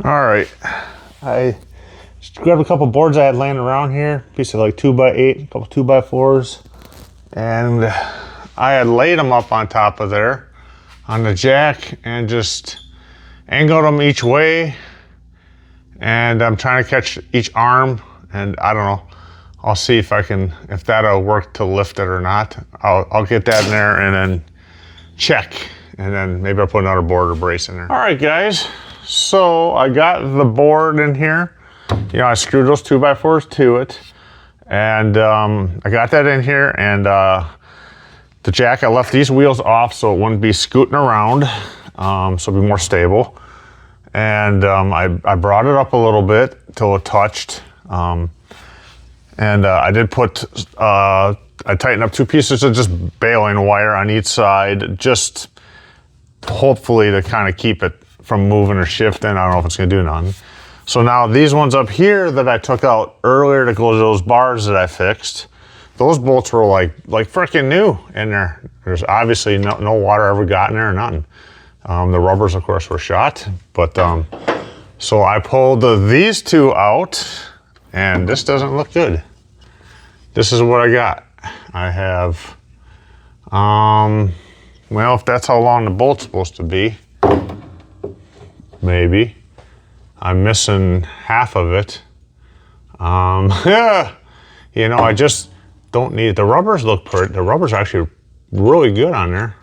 All right, I just grabbed a couple boards I had laying around here, a piece of like 2x8, a couple 2x4s, and I had laid them up on top of there on the jack and just angled them each way, and I'm trying to catch each arm, and I don't know, I'll see if that'll work to lift it or not. I'll get that in there and then check, and then maybe I'll put another board or brace in there. All right, guys, so I got the board in here. You know, I screwed those 2x4s to it, and I got that in here, and the jack, I left these wheels off so it wouldn't be scooting around, so it'd be more stable. And I brought it up a little bit till it touched. I did put, I tightened up 2 pieces of just baling wire on each side, just hopefully to kind of keep it from moving or shifting. I don't know if it's gonna do nothing. So now these ones up here that I took out earlier to go to those bars that I fixed, those bolts were like freaking new in there. There's obviously no water ever got in there or nothing. The rubbers, of course, were shot, but so I pulled these 2 out, and this doesn't look good. This is what I got. I have, well, if that's how long the bolt's supposed to be, maybe. I'm missing half of it. You know, I just don't need, the rubbers look pretty, the rubbers are actually really good on there.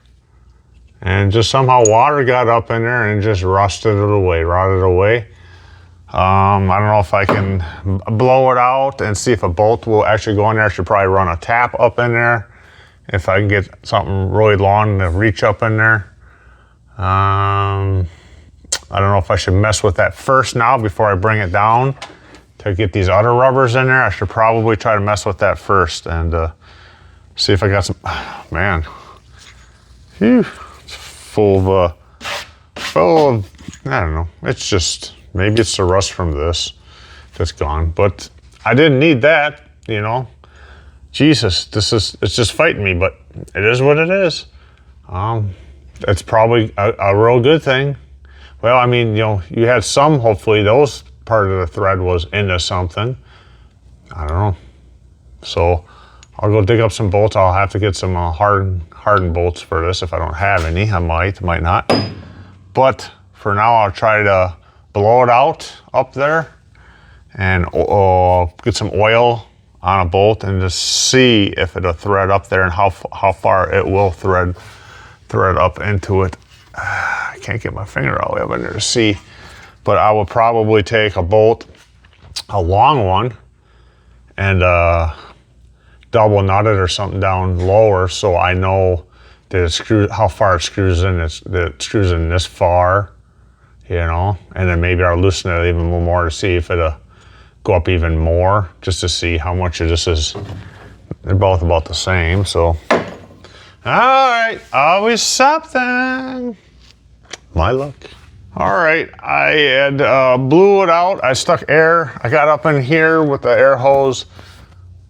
And just somehow water got up in there and just rotted away. I don't know if I can blow it out and see if a bolt will actually go in there. I should probably run a tap up in there if I can get something really long to reach up in there. I don't know if I should mess with that first now before I bring it down to get these other rubbers in there. I should probably try to mess with that first and see if I got some, man. Phew. It's full of, I don't know. It's just, maybe it's the rust from this that's gone, but I didn't need that, you know. Jesus, it's just fighting me, but it is what it is. It's probably a real good thing. Well, I mean, you know, you had some, hopefully those part of the thread was into something. I don't know. So I'll go dig up some bolts. I'll have to get some hardened bolts for this if I don't have any. I might not. But for now, I'll try to blow it out up there and get some oil on a bolt and just see if it'll thread up there and how far it will thread up into it. I can't get my finger all the way up in there to see, but I will probably take a bolt, a long one, and double nut it or something down lower so I know that how far it screws in. It screws in this far, you know, and then maybe I'll loosen it even more to see if it'll go up even more, just to see how much of this is. They're both about the same, so. All right, always something. My luck. All right, I had blew it out. I stuck air. I got up in here with the air hose.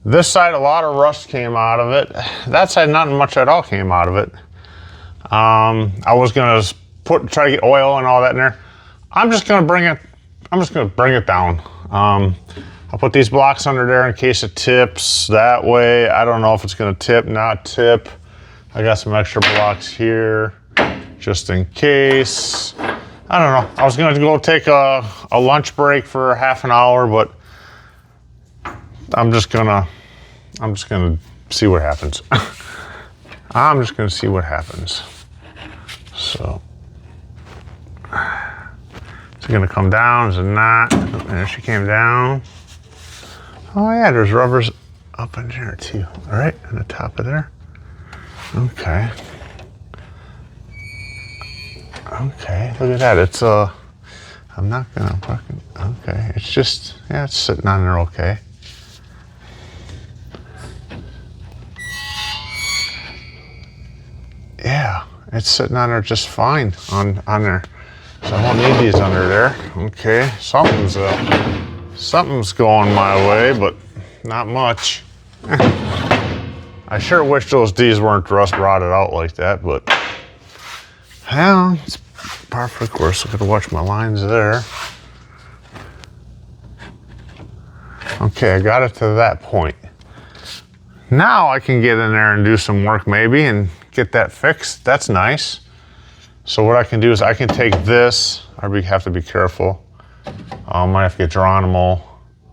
This side, a lot of rust came out of it. That side, not much at all came out of it. I was gonna try to get oil and all that in there. I'm just gonna bring it down. I'll put these blocks under there in case it tips. That way, I don't know if it's gonna tip, not tip. I got some extra blocks here, just in case. I don't know. I was gonna go take a lunch break for half an hour, but I'm just gonna see what happens. I'm just gonna see what happens. So, is it gonna come down? Is it not? There she came down. Oh yeah, there's rubbers up in there too. All right, on the top of there. Okay. Okay, look at that. It's I'm not gonna fucking, okay. It's just, yeah, it's sitting on there okay. Yeah, it's sitting on there just fine on there. So I don't need these under there. Okay, something's going my way, but not much. I sure wish these weren't rust rotted out like that, but well, it's par for the course. I gotta watch my lines there. Okay, I got it to that point. Now I can get in there and do some work maybe and get that fixed. That's nice. So what I can do is I can take this, I have to be careful. I might have to get Geronimo,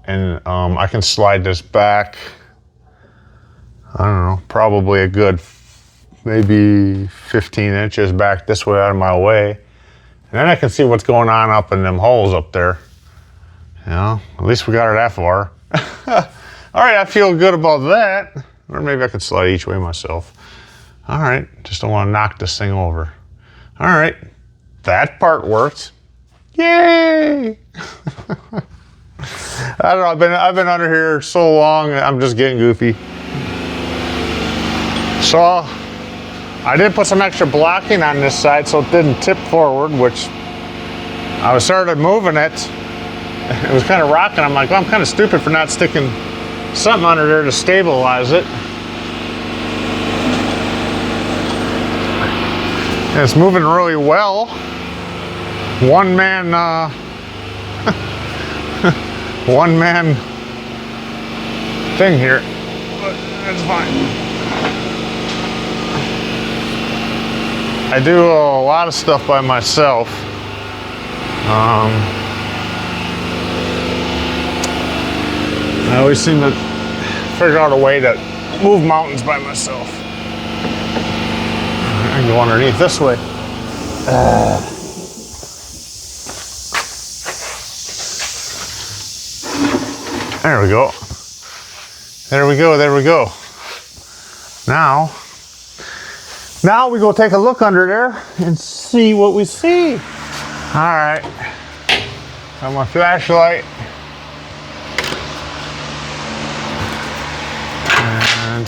and I can slide this back, I don't know, probably a good maybe 15 inches back this way out of my way. And then I can see what's going on up in them holes up there. You know, at least we got her that far. All right, I feel good about that. Or maybe I could slide each way myself. All right, just don't want to knock this thing over. All right, that part worked. Yay! I don't know, I've been under here so long, I'm just getting goofy. So, I did put some extra blocking on this side so it didn't tip forward, which I started moving it. It was kind of rocking. I'm like, well, I'm kind of stupid for not sticking something under there to stabilize it. And it's moving really well. One man thing here, but it's fine. I do a lot of stuff by myself. I always seem to figure out a way to move mountains by myself. I can go underneath this way. There we go. There we go, there we go. Now we go take a look under there and see what we see. All right, got my flashlight. And,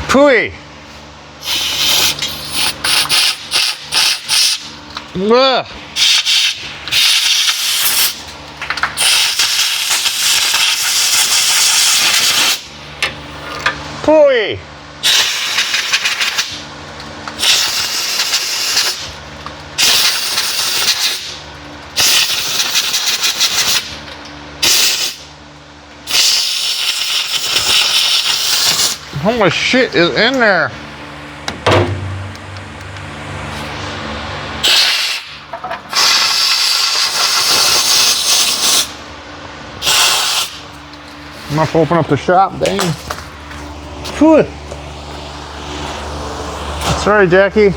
Pooey. Pooey. How much shit is in there? I'm gonna have to open up the shop, dang. Whew. Sorry, Jackie.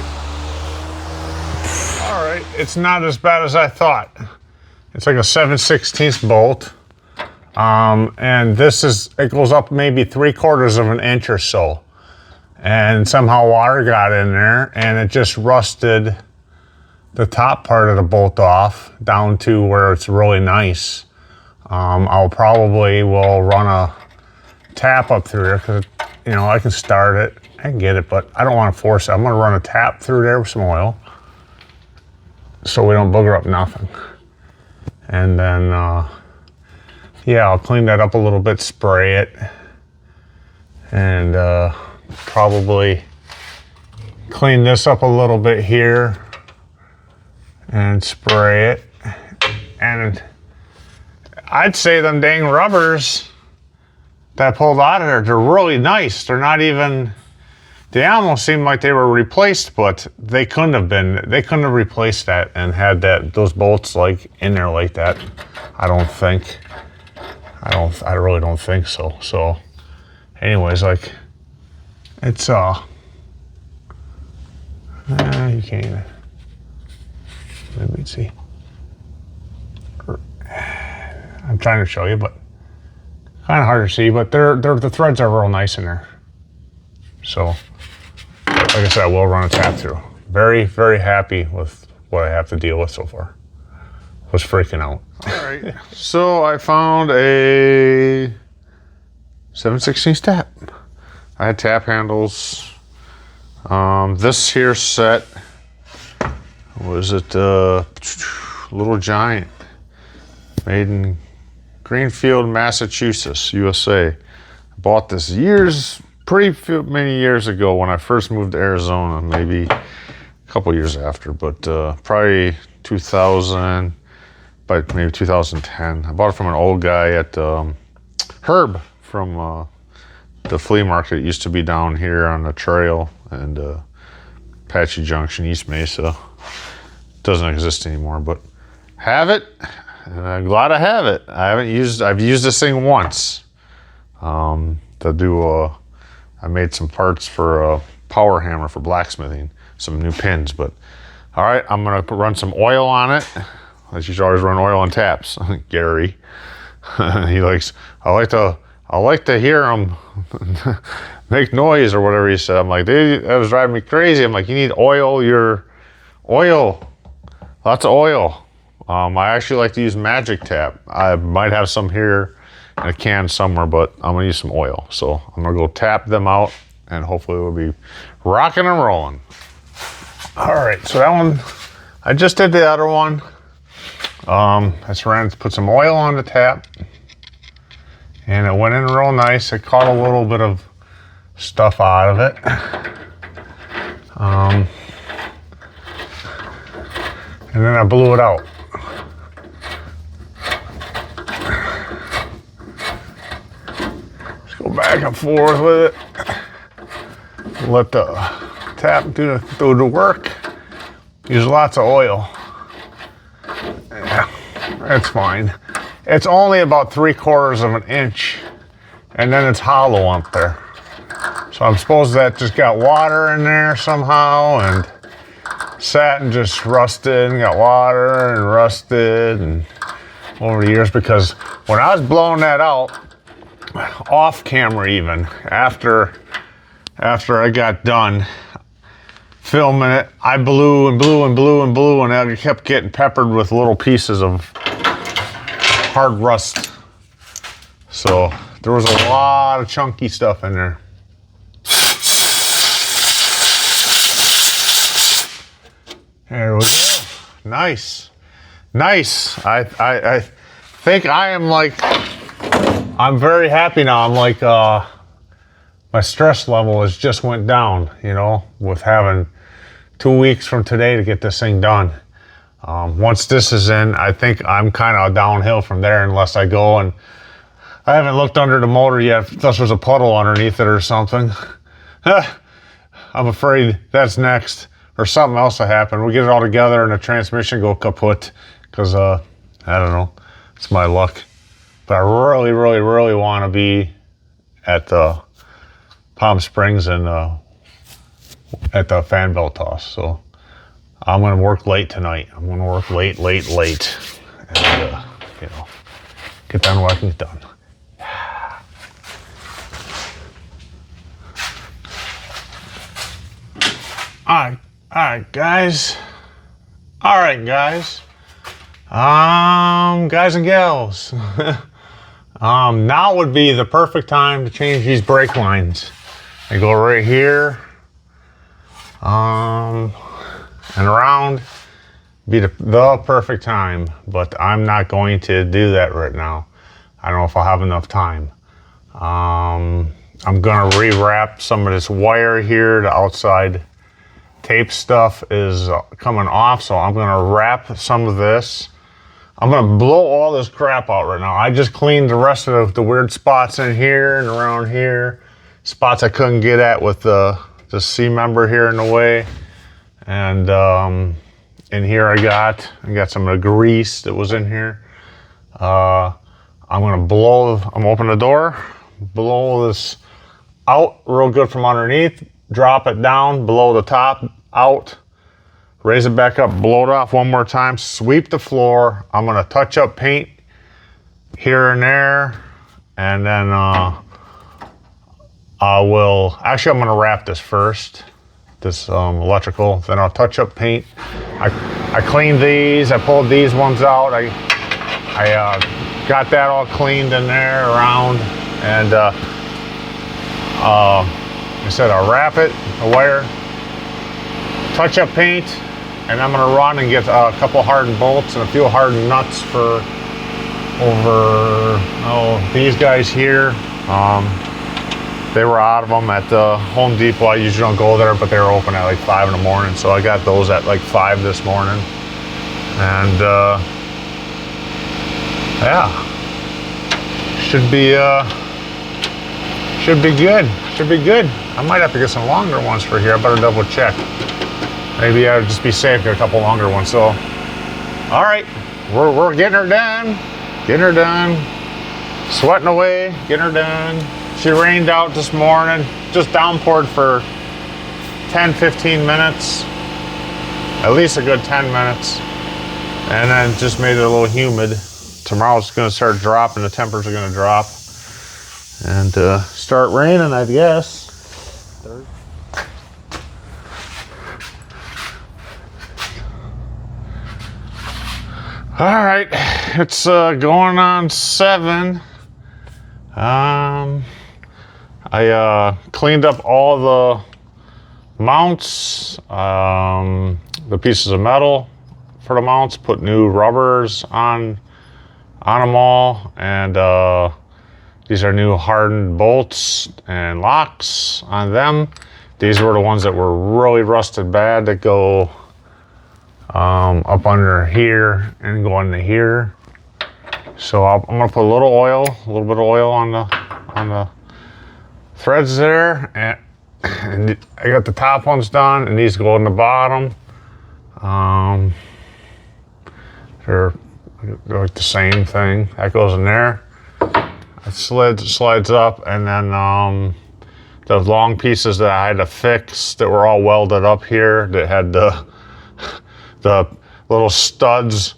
All right, it's not as bad as I thought. It's like a 7/16 bolt. And it goes up maybe 3/4 of an inch or so. And somehow water got in there and it just rusted the top part of the bolt off down to where it's really nice. I'll probably will run a tap up through there because, you know, I can start it, I can get it, but I don't want to force it. I'm going to run a tap through there with some oil so we don't booger up nothing. And then, yeah, I'll clean that up a little bit, spray it, and probably clean this up a little bit here and spray it. And I'd say them dang rubbers that I pulled out of there, they're really nice. They're not even, they almost seem like they were replaced, but they couldn't have been. They couldn't have replaced that and had those bolts like in there like that. I don't think. I really don't think so. So anyways, like it's you can't even, let me see. I'm trying to show you, but kind of hard to see, but the threads are real nice in there. So like I said, I will run a tap through. Very, very happy with what I have to deal with so far. Was freaking out. All right, so I found a 7/16 tap. I had tap handles. This here set was it Little Giant, made in Greenfield, Massachusetts, USA. I bought this years many years ago when I first moved to Arizona, maybe a couple years after, but probably 2000, but maybe 2010. I bought it from an old guy at Herb from the flea market. It used to be down here on the trail and Apache Junction, East Mesa. Doesn't exist anymore, but have it, and I'm glad I have it. I've used this thing once to do I made some parts for a power hammer for blacksmithing, some new pins. But all right, I'm gonna run some oil on it. As you should always run oil on taps. Gary, he likes. I like to hear him make noise or whatever he said. I'm like, dude, that was driving me crazy. I'm like, you need oil. Lots of oil. I actually like to use Magic Tap. I might have some here in a can somewhere, but I'm gonna use some oil. So I'm gonna go tap them out and hopefully we'll be rocking and rolling. All right, so that one, I just did the other one. I put some oil on the tap and it went in real nice. It caught a little bit of stuff out of it. And then I blew it out. Just go back and forth with it. Let the tap do the work. Use lots of oil. Yeah, that's fine. It's only about 3/4 of an inch, and then it's hollow up there. So I'm supposed that just got water in there somehow, and sat and just rusted and got water and rusted and over the years, because when I was blowing that out off camera, even after I got done filming it, I blew and blew and blew and blew, and I kept getting peppered with little pieces of hard rust. So there was a lot of chunky stuff in there. There we go. Nice. I think I'm very happy now. I'm like, my stress level has just went down, with having 2 weeks from today to get this thing done. Once this is in, I think I'm kind of downhill from there, unless I go and I haven't looked under the motor yet, unless there's a puddle underneath it or something. I'm afraid that's next. Or something else will happen. We'll get it all together and the transmission go kaput, because I don't know, it's my luck. But I really, really, really want to be at Palm Springs and at the fan belt toss. So I'm gonna work late tonight. I'm gonna work late, and get done what I can get done. All right, guys. Guys and gals. Now would be the perfect time to change these brake lines. They go right here, and around. Be the perfect time, but I'm not going to do that right now. I don't know if I'll have enough time. I'm gonna rewrap some of this wire here, the outside tape stuff is coming off, so I'm gonna wrap some of this. I'm gonna blow all this crap out right now. I just cleaned the rest of the weird spots in here and around here, spots I couldn't get at with the C member here in the way. And in here I got some of the grease that was in here. I'm gonna open the door, blow this out real good from underneath, drop it down, blow the top out, raise it back up, blow it off one more time, sweep the floor. I'm gonna touch up paint here and there, and then I'm gonna wrap this first, this electrical, then I'll touch up paint. I cleaned these, I pulled these ones out, I got that all cleaned in there around, and I said I'll wrap it, the wire, touch up paint, and I'm gonna run and get a couple hardened bolts and a few hardened nuts for these guys here. They were out of them at the Home Depot. I usually don't go there, but they were open at like 5 in the morning. So I got those at like 5 this morning. And yeah, should be good. Should be good. I might have to get some longer ones for here. I better double check. Maybe I'll just be safe, get a couple longer ones. So, all right, we're getting her done. Getting her done. Sweating away, getting her done. She rained out this morning, just downpoured for 10, 15 minutes. At least a good 10 minutes. And then just made it a little humid. Tomorrow's gonna start dropping, the temperatures are gonna drop. And start raining, I guess. All right, it's going on 7. I cleaned up all the mounts, the pieces of metal for the mounts, put new rubbers on them all, and these are new hardened bolts and locks on them. These were the ones that were really rusted bad that go up under here and go into here. So I'm gonna put a little bit of oil on the threads there, and I got the top ones done, and these go in the bottom. They're like the same thing. That goes in there. It slides up, and then the long pieces that I had to fix that were all welded up here that had the little studs.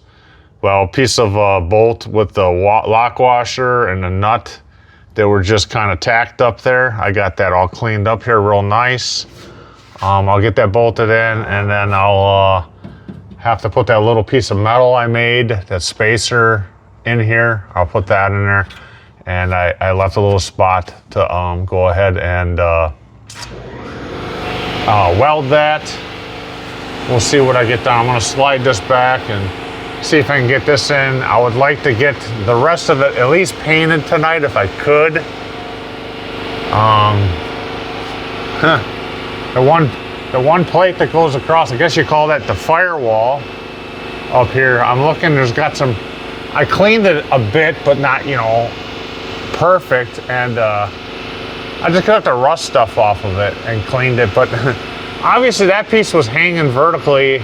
Well, a piece of bolt with the lock washer and the nut that were just kind of tacked up there. I got that all cleaned up here real nice. I'll get that bolted in, and then I'll have to put that little piece of metal I made, that spacer, in here. I'll put that in there. And I left a little spot to go ahead and weld that. We'll see what I get done. I'm gonna slide this back and see if I can get this in. I would like to get the rest of it at least painted tonight if I could. The one plate that goes across, I guess you call that the firewall up here. I'm looking, there's got some, I cleaned it a bit, but not, you know, perfect. And I just got the rust stuff off of it and cleaned it. But obviously that piece was hanging vertically,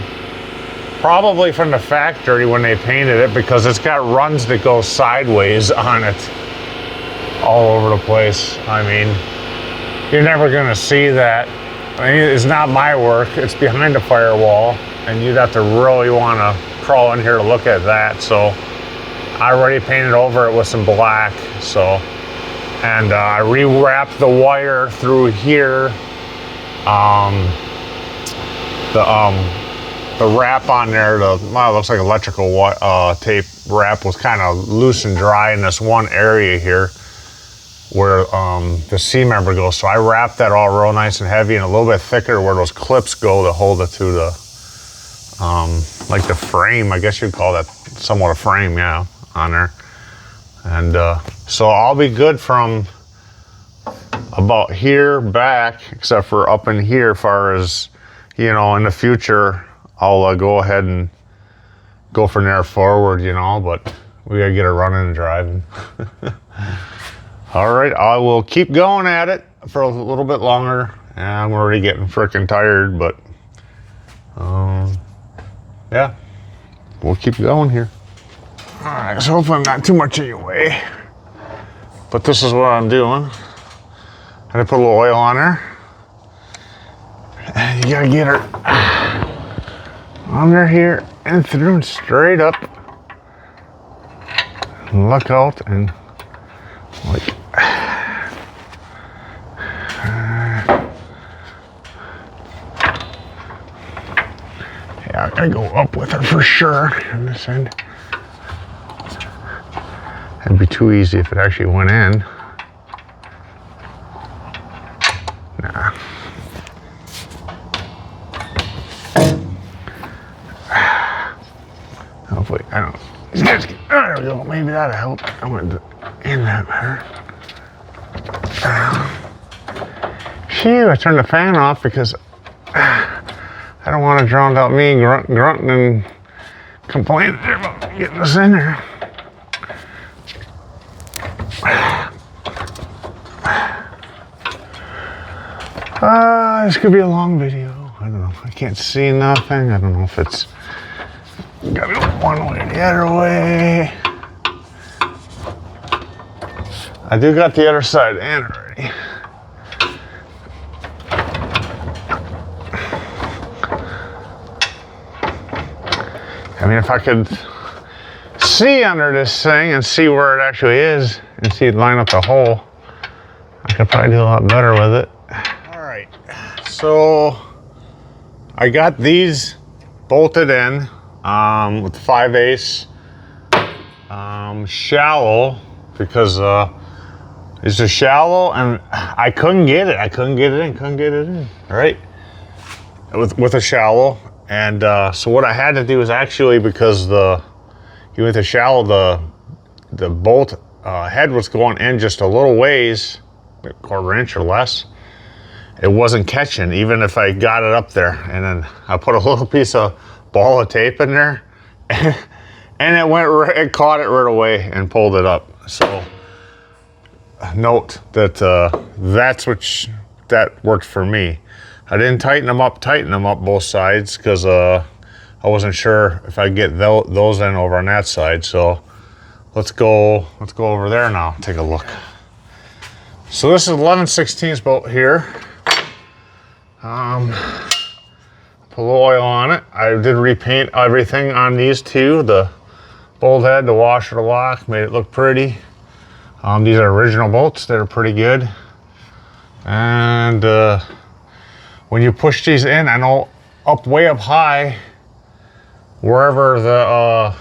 probably from the factory when they painted it, because it's got runs that go sideways on it all over the place. I mean, you're never gonna see that. I mean, it's not my work, it's behind the firewall, and you'd have to really wanna crawl in here to look at that. So I already painted over it with some black, so, and I rewrapped the wire through here. The wrap on there, well, it looks like electrical tape wrap was kind of loose and dry in this one area here where the C-member goes. So I wrapped that all real nice and heavy and a little bit thicker where those clips go to hold it to the, like the frame, I guess you'd call that somewhat a frame, yeah, on there. And so I'll be good from about here back, except for up in here, far as, you know, in the future, I'll go ahead and go from there forward, you know, but we gotta get it running and driving. All right, I will keep going at it for a little bit longer. And I'm already getting freaking tired, but yeah, we'll keep going here. All right, so hopefully I'm not too much in your way, but this is what I'm doing. I'm gonna put a little oil on her. And you gotta get her under here and through and straight up. And look out and like. Yeah, I gotta go up with her for sure on this end. It'd be too easy if it actually went in. Nah. Hopefully, I don't. There we go. Maybe that'll help. I'm gonna end that better. Phew, I turned the fan off because I don't want to drown out me grunting and complaining about getting this in there. This could be a long video. I don't know. I can't see nothing. I don't know if it's gotta go one way or the other way. I do got the other side in already. I mean, if I could see under this thing and see where it actually is and see it line up the hole, I could probably do a lot better with it. All right, so I got these bolted in with 5/8 shallow because it's just shallow and I couldn't get it. Couldn't get it in, right? With a shallow. And so what I had to do is actually, because you went to shallow, the bolt head was going in just a little ways, a quarter inch or less. It wasn't catching, even if I got it up there. And then I put a little piece of ball of tape in there, and it caught it right away and pulled it up. So note that that worked for me. I didn't tighten them up both sides because I wasn't sure if I'd get those in over on that side. So let's go over there now, take a look. So this is 11/16 bolt here. Put a little oil on it. I did repaint everything on these two, the bolt head, the washer, the lock, made it look pretty. These are original bolts, they're pretty good. And when you push these in, I know way up high, wherever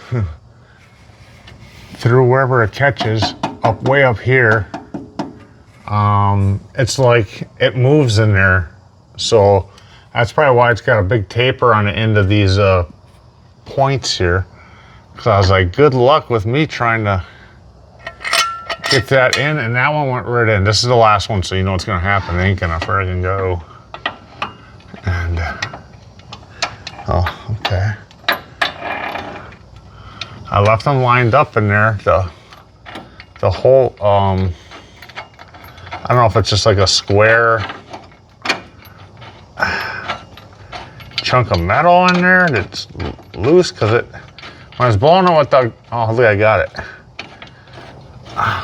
through wherever it catches, way up here, it's like it moves in there. So that's probably why it's got a big taper on the end of these points here. Because I was like, good luck with me trying to get that in, and that one went right in. This is the last one, so you know what's gonna happen. It ain't gonna friggin' go. And oh, okay. I left them lined up in there. The whole I don't know if it's just like a square chunk of metal in there that's loose, because when I was blowing it with the, oh look, I got it.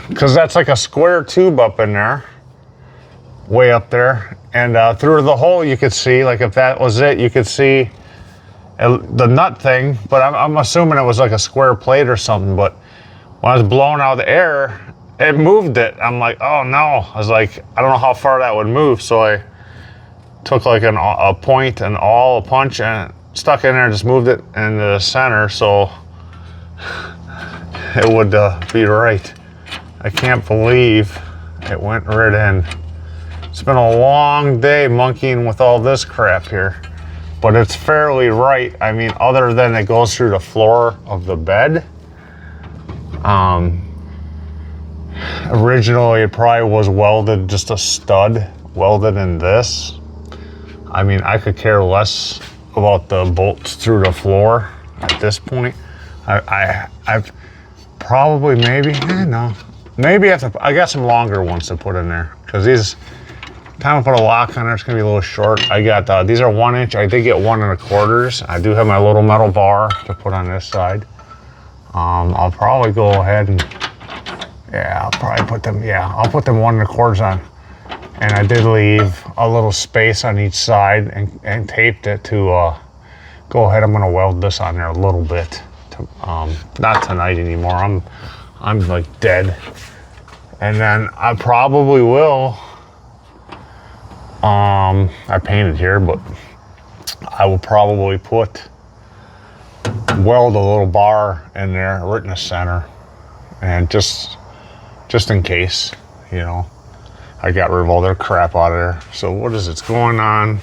Because that's like a square tube up in there, way up there, and through the hole you could see, like if that was it, you could see the nut thing, but I'm assuming it was like a square plate or something. But when I was blowing out the air, it moved it. I'm like, oh no. I was like, I don't know how far that would move, so I took like a point and a punch and stuck in there and just moved it in the center so it would be right. I can't believe it went right in. It's been a long day monkeying with all this crap here, but it's fairly right. I mean, other than it goes through the floor of the bed. Originally it probably was welded, just a stud welded in this. I mean, I could care less about the bolts through the floor at this point. I've probably maybe I got some longer ones to put in there, because these, time to put a lock on there, it's gonna be a little short. I got these are 1 inch. I did get 1 1/4. I do have my little metal bar to put on this side. I'll probably go ahead and I'll put them 1 1/4 on. And I did leave a little space on each side and taped it to go ahead. I'm gonna weld this on there a little bit. Not tonight anymore. I'm like dead. And then I probably will. I painted here, but I will probably weld a little bar in there right in the center, and just in case, you know. I got rid of all their crap out of there. So what is it's going on?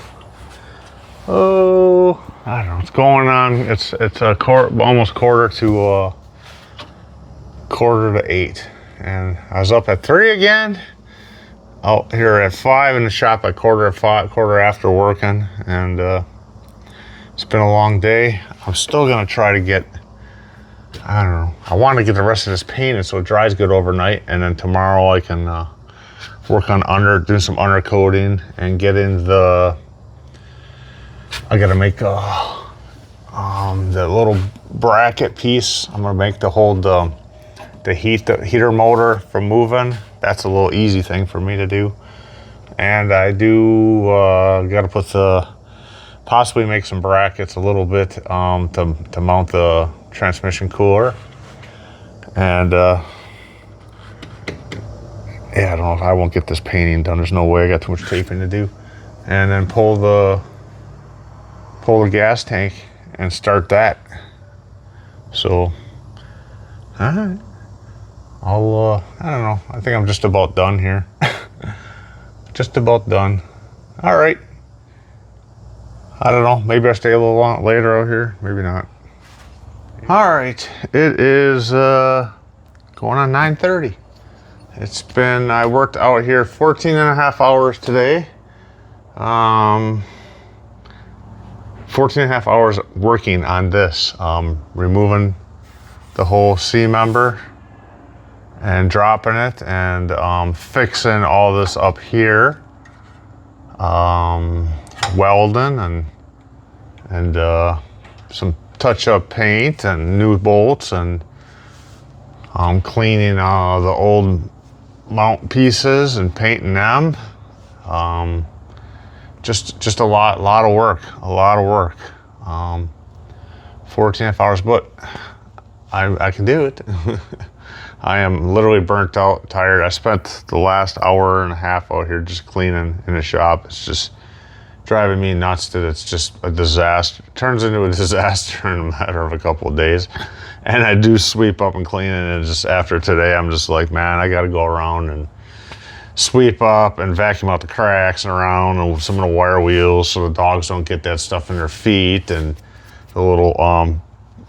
Oh, I don't know. It's going on. It's almost quarter to 8, and I was up at 3 again. out here at 5 in the shop at quarter after working, and it's been a long day. I'm still gonna try to get, I don't know, I want to get the rest of this painted so it dries good overnight, and then tomorrow I can work on do some undercoating and get in the, I gotta make the little bracket piece. I'm gonna make to hold the heater motor from moving. That's a little easy thing for me to do. And I do gotta put possibly make some brackets a little bit to mount the transmission cooler. And yeah, I don't know if I won't get this painting done. There's no way, I got too much taping to do. And then pull the gas tank and start that. So, all right. I don't know. I think I'm just about done here. Just about done. All right. I don't know. Maybe I stay a little long later out here. Maybe not. All right. It is going on 9:30. I worked out here 14 and a half hours today. 14 and a half hours working on this. Removing the whole C member and dropping it, and fixing all this up here, welding and some touch-up paint and new bolts, and cleaning the old mount pieces and painting them. Just a lot of work, 14 and a half hours, but I can do it. I am literally burnt out, tired. I spent the last hour and a half out here just cleaning in the shop. It's just driving me nuts that it's just a disaster. It turns into a disaster in a matter of a couple of days. And I do sweep up and clean it, and just after today, I'm just like, man, I gotta go around and sweep up and vacuum out the cracks and around and some of the wire wheels so the dogs don't get that stuff in their feet, and the little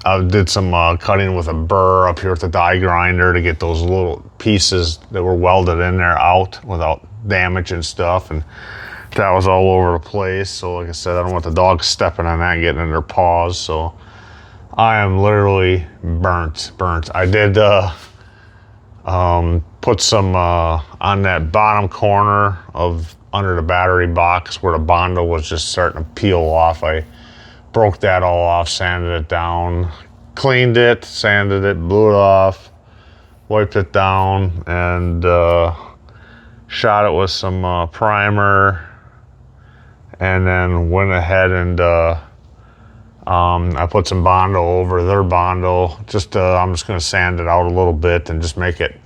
I did some cutting with a burr up here with the die grinder to get those little pieces that were welded in there out without damage and stuff, and that was all over the place. So like I said, I don't want the dogs stepping on that and getting in their paws, so I am literally burnt. I did put some on that bottom corner of under the battery box where the Bondo was just starting to peel off. I broke that all off, sanded it down, cleaned it, sanded it, blew it off, wiped it down, and shot it with some primer, and then went ahead and I put some Bondo over their Bondo. I'm just gonna sand it out a little bit and just make it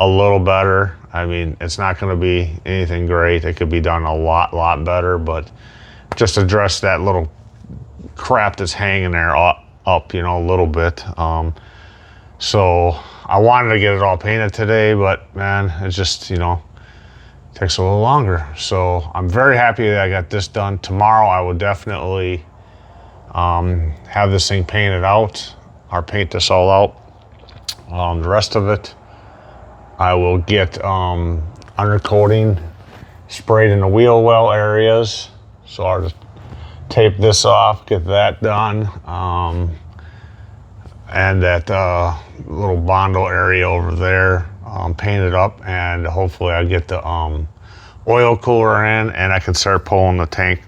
a little better. I mean, it's not gonna be anything great. It could be done a lot better, but just address that little crap that's hanging there up, a little bit. So I wanted to get it all painted today, but man, it just, takes a little longer. So I'm very happy that I got this done. Tomorrow I will definitely have this thing painted out, or paint this all out. The rest of it, I will get undercoating sprayed in the wheel well areas. So I'll just tape this off, get that done, and that little Bondo area over there painted up, and hopefully I get the oil cooler in, and I can start pulling the tank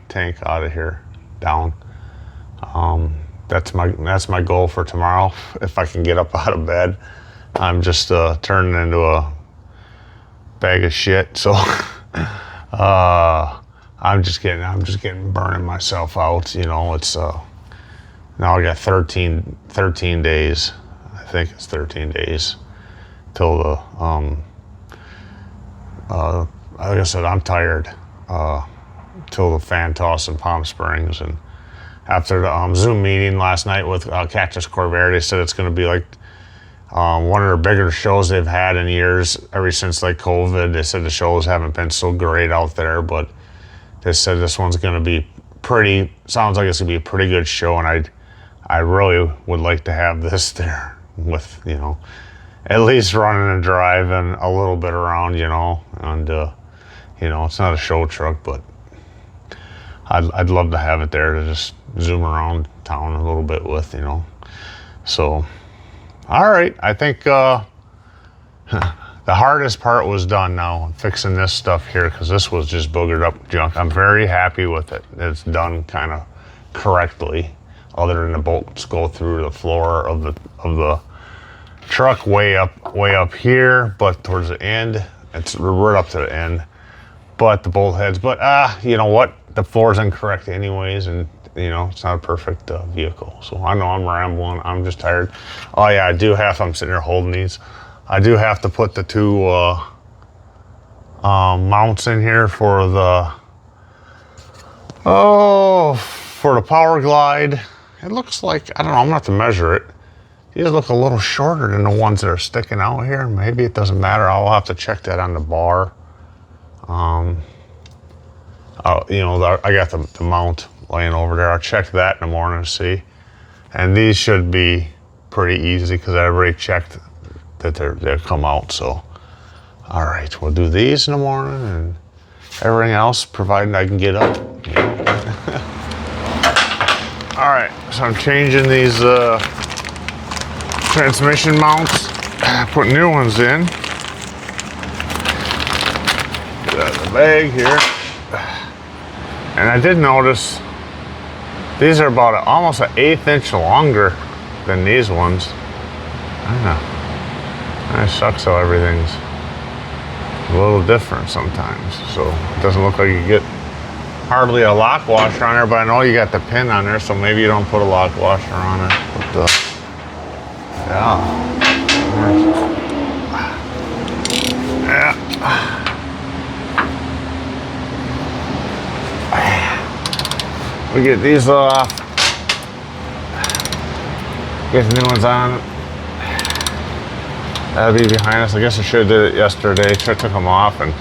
out of here down. That's my goal for tomorrow. If I can get up out of bed, I'm just turning into a bag of shit. So I'm just getting burning myself out. It's now I got 13 days. I think it's 13 days till the like I said, I'm tired till the fan toss in Palm Springs. And after the Zoom meeting last night with Cactus Corvair, they said it's going to be like one of their bigger shows they've had in years, ever since like COVID. They said the shows haven't been so great out there, but they said this one's going to be sounds like it's going to be a pretty good show, and I really would like to have this there with, at least running and driving a little bit around, and You know, it's not a show truck, but I'd love to have it there to just zoom around town a little bit with, you know. So, all right, I think the hardest part was done now, fixing this stuff here, because this was just boogered up junk. I'm very happy with it. It's done kind of correctly, other than the bolts go through the floor of the truck way up here, but towards the end, it's right up to the end. But the bolt heads, but you know what? The floor's incorrect anyways, and you know, it's not a perfect vehicle. So I know I'm rambling. I'm just tired. Oh yeah, I'm sitting here holding these. I do have to put the two mounts in here for the Power Glide. It looks like, I don't know, I'm gonna have to measure it. These look a little shorter than the ones that are sticking out here. Maybe it doesn't matter. I'll have to check that on the bar. You know, I got the mount laying over there. I'll check that in the morning to see. And these should be pretty easy because I already checked that they'll come out. So, all right, we'll do these in the morning and everything else, providing I can get up. All right, so I'm changing these transmission mounts, put new ones in. Get out of the bag here. And I did notice these are about almost an 1/8 inch longer than these ones. I don't know. It sucks how everything's a little different sometimes. So it doesn't look like you get hardly a lock washer on there, but I know you got the pin on there, so maybe you don't put a lock washer on it. But yeah. We get these off. Get the new ones on. That'll be behind us. I guess I should have did it yesterday. Should have took them off and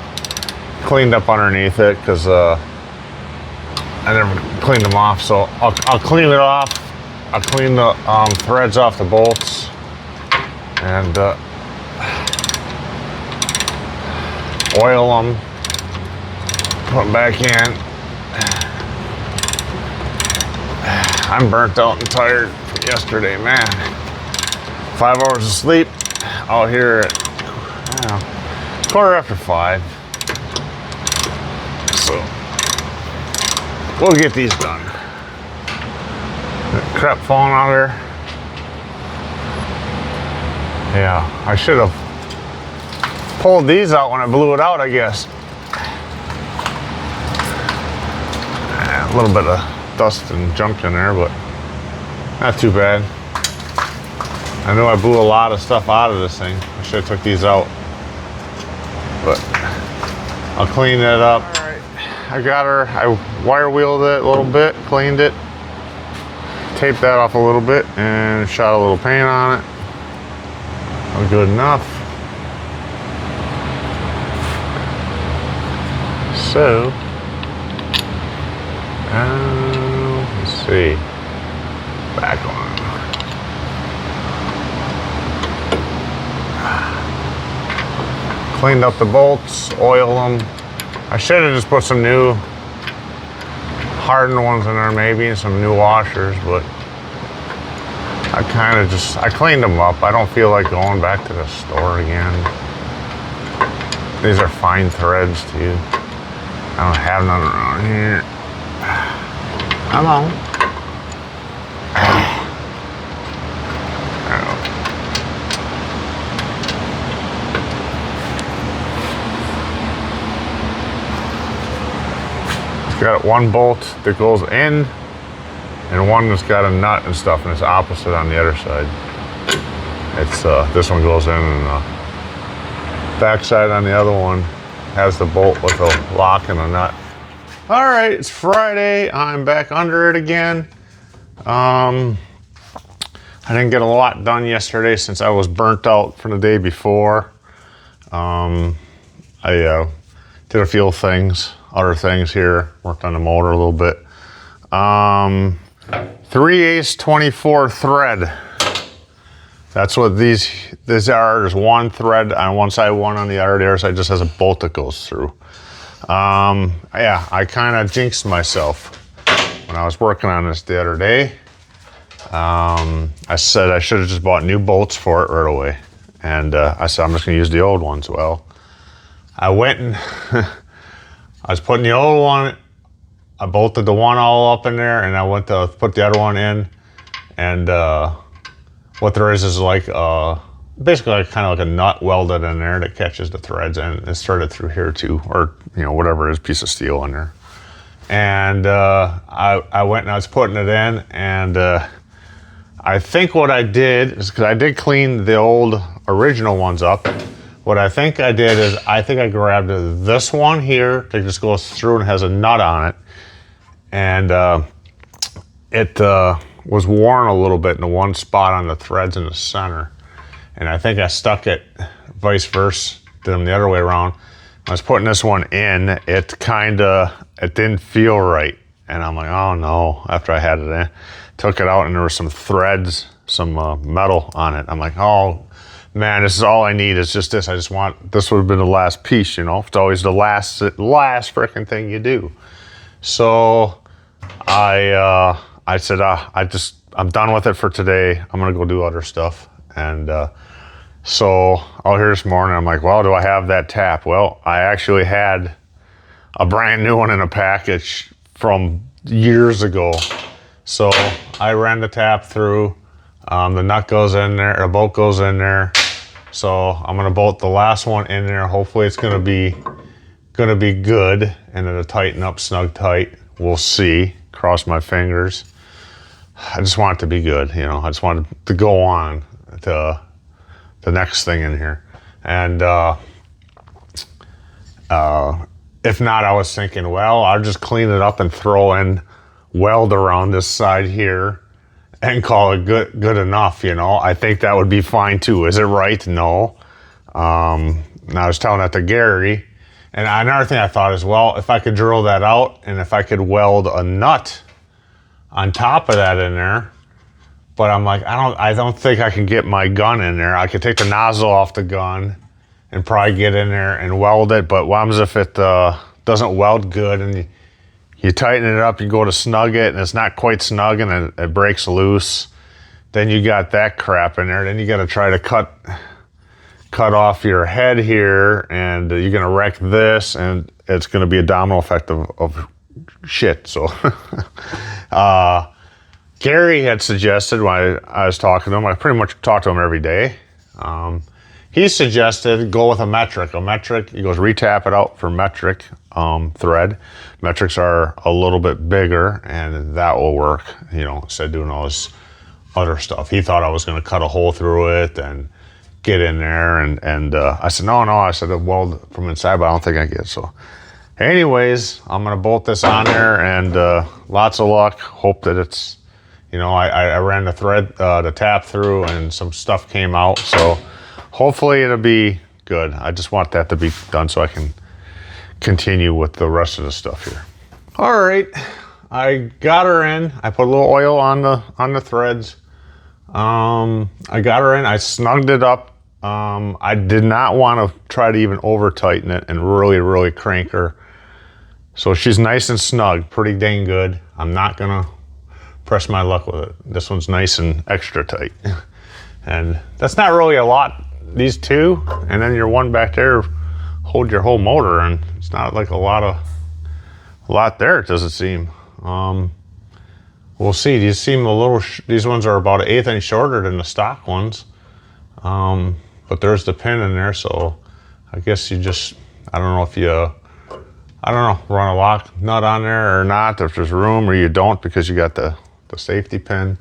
cleaned up underneath it because I never cleaned them off. So I'll clean it off. I'll clean the threads off the bolts and oil them. Put them back in. I'm burnt out and tired from yesterday, man. 5 hours of sleep out here at 5:15. So we'll get these done. That crap falling out there. Yeah, I should have pulled these out when I blew it out, I guess. A little bit of dust and junk in there, but not too bad. I know I blew a lot of stuff out of this thing. I should have took these out, but I'll clean that up. All right, I got her. I wire wheeled it a little bit, cleaned it, taped that off a little bit, and shot a little paint on it. Good enough. So, let's see. Back on. Cleaned up the bolts, oiled them. I should have just put some new hardened ones in there maybe and some new washers, but I cleaned them up. I don't feel like going back to the store again. These are fine threads too. I don't have none around here. Come on. It's got one bolt that goes in and one that's got a nut and stuff, and it's opposite on the other side. It's this one goes in, and the back side on the other one has the bolt with a lock and a nut. All right, it's Friday. I'm back under it again. I didn't get a lot done yesterday since I was burnt out from the day before. I did a few other things here, worked on the motor a little bit. 3/8 24 thread. That's what these are. There's one thread on one side, one on the other. The other side just has a bolt that goes through. Yeah, I kind of jinxed myself when I was working on this the other day. I said I should have just bought new bolts for it right away. And I said, I'm just going to use the old ones. Well, I went and I was putting the old one, I bolted the one all up in there, and I went to put the other one in. And what there is like basically like, kind of like a nut welded in there that catches the threads, and it's threaded through here too, or whatever it is, piece of steel in there. And I went and I was putting it in, and I think what I did is, because I did clean the old original ones up, what I think I did is I think I grabbed this one here that just goes through and has a nut on it, and it was worn a little bit in the one spot on the threads in the center, and I think I stuck it vice versa, did them the other way around. When I was putting this one in, it didn't feel right, and I'm like, oh no. After I had it in, took it out, and there were some threads, some metal on it. I'm like, oh man, this is all I need is just this. I just want, this would have been the last piece, It's always the last freaking thing you do. So I said, I'm done with it for today. I'm gonna go do other stuff. And so out here this morning, I'm like, well, do I have that tap? Well, I actually had a brand new one in a package from years ago. So I ran the tap through, the nut goes in there, the bolt goes in there. So I'm gonna bolt the last one in there. Hopefully it's gonna be good, and it'll tighten up snug tight. We'll see, cross my fingers. I just want it to be good, I just want it to go on to the next thing in here. And if not, I was thinking, well, I'll just clean it up and throw in weld around this side here and call it good enough, I think that would be fine too. Is it right? No. And I was telling that to Gary. And another thing I thought is, well, if I could drill that out and if I could weld a nut on top of that in there, but I'm like, I don't think I can get my gun in there. I could take the nozzle off the gun and probably get in there and weld it, but what happens if it doesn't weld good, and you tighten it up, you go to snug it, and it's not quite snug, and it breaks loose. Then you got that crap in there. Then you got to try to cut off your head here, and you're gonna wreck this, and it's gonna be a domino effect of shit. So Gary had suggested when I was talking to him, I pretty much talk to him every day. He suggested go with a metric. He goes, retap it out for metric thread. Metrics are a little bit bigger, and that will work, instead of doing all this other stuff. He thought I was gonna cut a hole through it and get in there, and I said, no, I said, weld from inside, but I don't think I get it. So anyways, I'm gonna bolt this on there, and lots of luck. Hope that it's, I ran the tap through, and some stuff came out, so hopefully it'll be good. I just want that to be done so I can continue with the rest of the stuff here. All right, I got her in. I put a little oil on the threads. I got her in. I snugged it up. I did not want to try to even over tighten it and really crank her. So she's nice and snug, pretty dang good. I'm not gonna press my luck with it. This one's nice and extra tight. And that's not really a lot, these two, and then your one back there hold your whole motor, and it's not like a lot there, it doesn't seem. We'll see. These seem a little, these ones are about 1/8 inch shorter than the stock ones. But there's the pin in there, so I guess you just, I don't know if you, run a lock nut on there or not, if there's room, or you don't because you got the safety pin.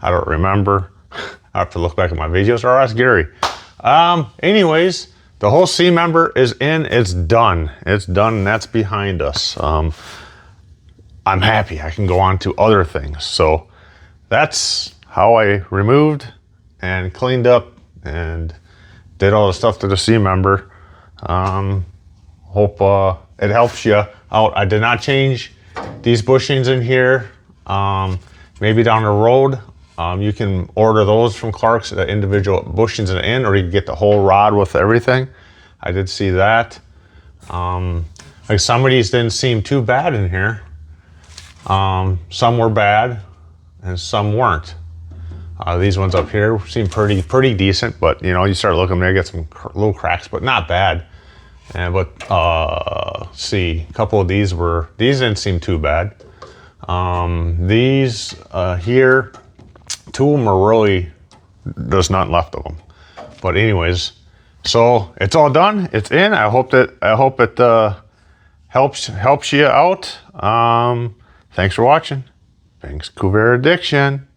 I don't remember. I have to look back at my videos or ask Gary. Anyways, the whole C member is in, it's done. It's done, and that's behind us. I'm happy. I can go on to other things. So that's how I removed and cleaned up and did all the stuff to the C member. Hope it helps you out. I did not change these bushings in here. Maybe down the road, you can order those from Clark's, the individual bushings in, or you can get the whole rod with everything. I did see that. Like some of these didn't seem too bad in here. Some were bad and some weren't. These ones up here seem pretty decent, but you know, you start looking there, get some little cracks, but not bad. And see, a couple of these didn't seem too bad. These here, two of them are really, there's nothing left of them. But anyways, so it's all done. It's in. I hope it helps you out. Thanks for watching. Vancouver Addiction.